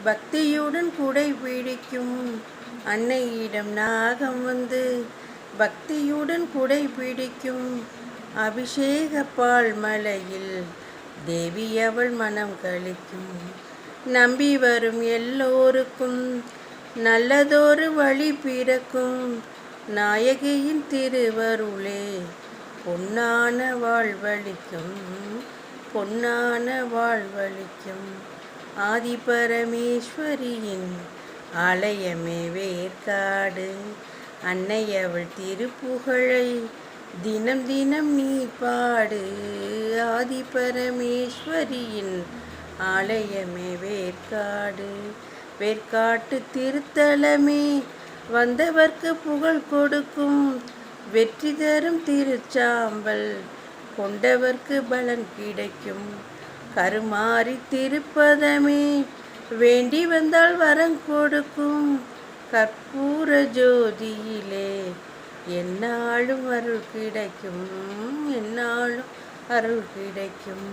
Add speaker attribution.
Speaker 1: பக்தியுடன் குடை பிடிக்கும் அன்னையிடம் நாகம் வந்து பக்தியுடன் குடை பிடிக்கும் அபிஷேக பால் மலையில் தேவி அவள் மனம் கழிக்கும். நம்பி வரும் எல்லோருக்கும் நல்லதொரு வழி பிறக்கும். நாயகியின் திருவருளே பொன்னான வாழ்வளிக்கும், பொன்னான வாழ்வளிக்கும். ஆதிபரமேஸ்வரியின் ஆலயமே வேற்காடு. அன்னை அவள் திருப்புகழை தினம் தினம் நீ பாடு. ஆதிபரமேஸ்வரியின் ஆலயமே வேற்காடு. வேற்காட்டு திருத்தலமே வந்தவர்க்கு புகழ் கொடுக்கும். வெற்றி தரும் திருச்சாம்பல் கொண்டவர்க்கு பலன் கிடைக்கும். கருமாறி திருப்பதமே வேண்டி வந்தால் வரம் கொடுக்கும். கற்பூர ஜோதியிலே எந்நாளும் அருள் கிடைக்கும், எந்நாளும் அருள் கிடைக்கும்.